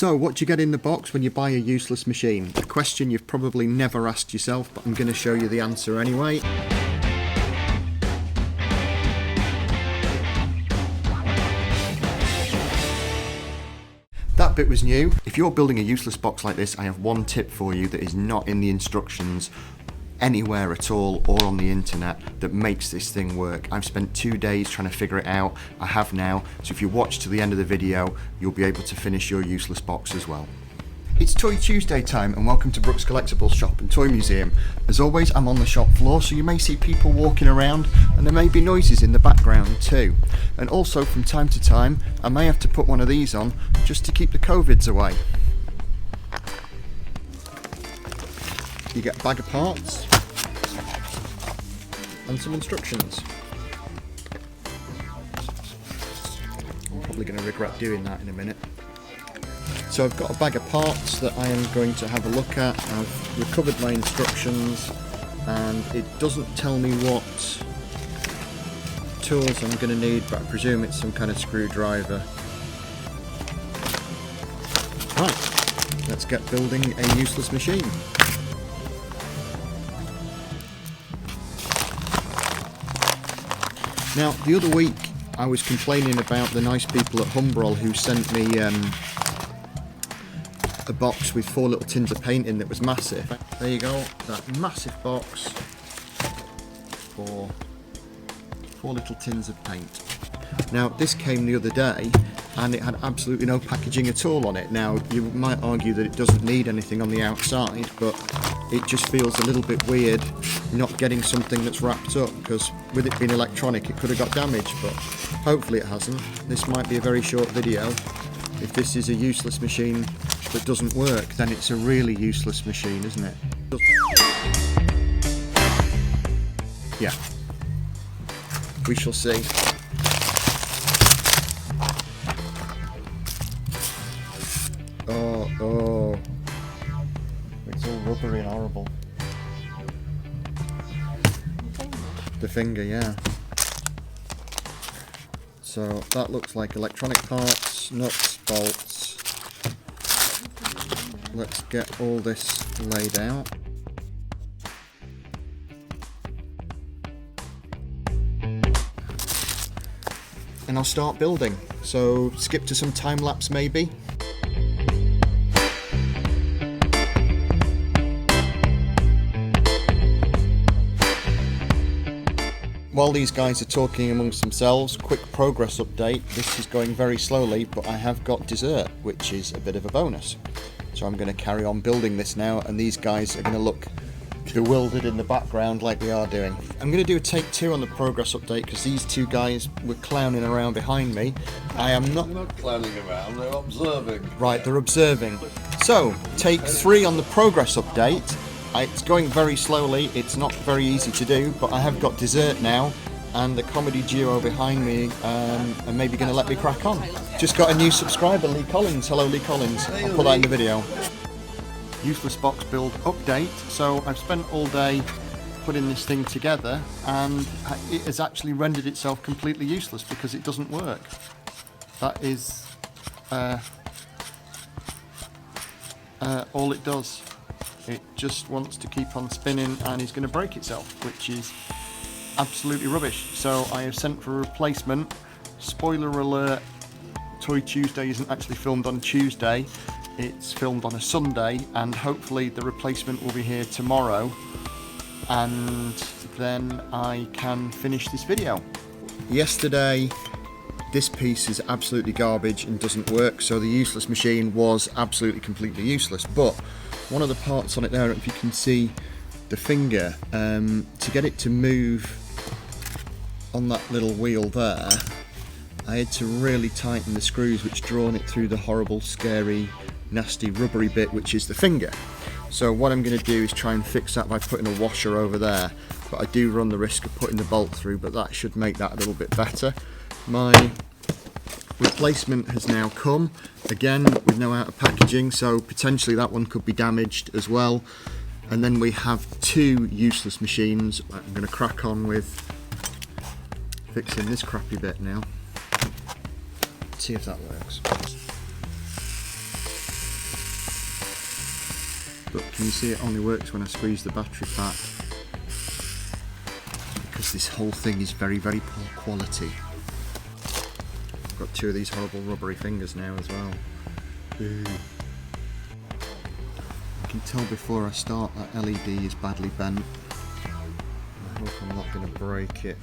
So, what do you get in the box when you buy a useless machine? A question you've probably never asked yourself, but I'm going to show you the answer anyway. That bit was new. If you're building a useless box like this, I have one tip for you that is not in the instructions anywhere at all or on the internet that makes this thing work. I've spent 2 days trying to figure it out. I have now, so if you watch to the end of the video, you'll be able to finish your useless box as well. It's Toy Tuesday time and welcome to Brooks Collectables shop and toy museum. As always, I'm on the shop floor, so you may see people walking around and there may be noises in the background too. And also from time to time, I may have to put one of these on just to keep the COVIDs away. You get a bag of parts and some instructions. I'm probably going to regret doing that in a minute. So I've got a bag of parts that I am going to have a look at. I've recovered my instructions and it doesn't tell me what tools I'm going to need, but I presume it's some kind of screwdriver. Right, let's get building a useless machine. Now, the other week I was complaining about the nice people at Humbrol who sent me a box with 4 little tins of paint in that was massive. There you go, that massive box for 4 little tins of paint. Now, this came the other day and it had absolutely no packaging at all on it. Now, you might argue that it doesn't need anything on the outside, but it just feels a little bit weird not getting something that's wrapped up, because with it being electronic it could have got damaged, but hopefully it hasn't. This might be a very short video. If this is a useless machine that doesn't work, then it's a really useless machine, isn't it? Yeah. We shall see. Oh. It's all rubbery and horrible. The finger, yeah. So that looks like electronic parts, nuts, bolts. Let's get all this laid out. And I'll start building. So skip to some time lapse maybe. While these guys are talking amongst themselves, quick progress update. This is going very slowly, but I have got dessert, which is a bit of a bonus. So I'm going to carry on building this now, and these guys are going to look bewildered in the background like they are doing. I'm going to do a take 2 on the progress update because these 2 guys were clowning around behind me. I am not... They're not clowning around, they're observing. Right, they're observing. So, take 3 on the progress update. It's going very slowly, it's not very easy to do, but I have got dessert now, and the comedy duo behind me are maybe going to let me crack on. Just got a new subscriber, Lee Collins. Hello, Lee Collins. I'll put that in the video. Useless box build update. So I've spent all day putting this thing together, and it has actually rendered itself completely useless because it doesn't work. That is all it does. It just wants to keep on spinning and is going to break itself, which is absolutely rubbish. So I have sent for a replacement. Spoiler alert, Toy Tuesday isn't actually filmed on Tuesday, it's filmed on a Sunday, and hopefully the replacement will be here tomorrow, and then I can finish this video. Yesterday, this piece is absolutely garbage and doesn't work, so the useless machine was absolutely completely useless, but one of the parts on it there, if you can see the finger, to get it to move on that little wheel there, I had to really tighten the screws which drawn it through the horrible, scary, nasty, rubbery bit which is the finger. So what I'm going to do is try and fix that by putting a washer over there, but I do run the risk of putting the bolt through, but that should make that a little bit better. My replacement has now come, again with no outer packaging, so potentially that one could be damaged as well. And then we have 2 useless machines. I'm going to crack on with fixing this crappy bit now. See if that works. But can you see it only works when I squeeze the battery pack? Because this whole thing is very, very poor quality. I've got two of these horrible rubbery fingers now as well. Boo. I can tell before I start that LED is badly bent. I hope I'm not going to break it.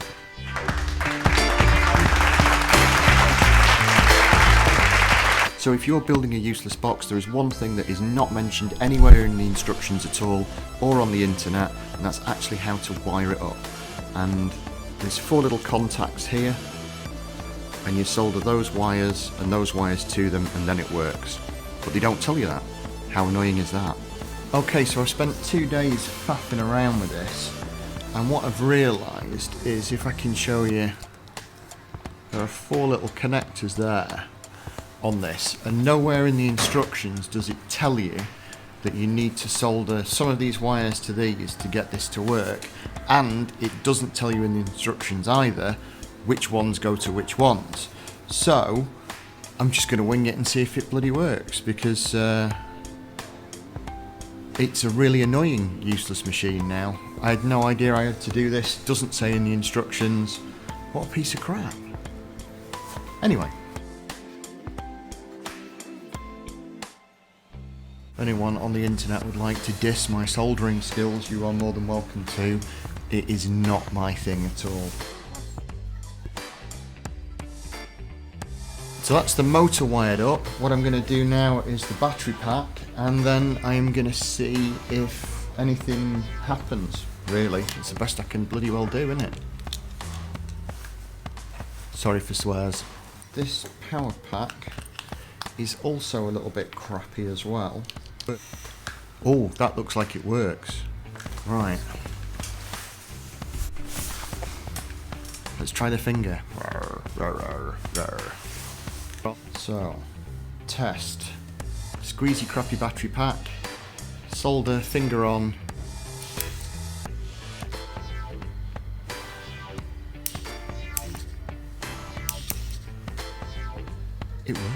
So if you're building a useless box, there is one thing that is not mentioned anywhere in the instructions at all or on the internet, and that's actually how to wire it up. And there's 4 little contacts here, and you solder those wires and those wires to them, and then it works. But they don't tell you that. How annoying is that? Okay, so I've spent 2 days faffing around with this, and what I've realised is, if I can show you, there are 4 little connectors there on this, and nowhere in the instructions does it tell you that you need to solder some of these wires to these to get this to work, and it doesn't tell you in the instructions either which ones go to which ones. So I'm just going to wing it and see if it bloody works, because it's a really annoying useless machine now. I had no idea I had to do this. Doesn't say in the instructions. What a piece of crap. Anyway, if anyone on the internet would like to diss my soldering skills, you are more than welcome to. It is not my thing at all. So that's the motor wired up. What I'm going to do now is the battery pack, and then I'm going to see if anything happens, really. It's the best I can bloody well do, isn't it? Sorry for swears. This power pack is also a little bit crappy as well. Oh, that looks like it works. Right. Let's try the finger. So, test. Squeezy crappy battery pack. Solder, finger on. It works.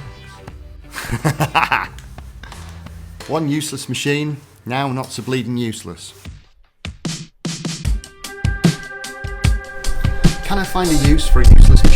One useless machine, now not so bleeding useless. Can I find a use for a useless machine?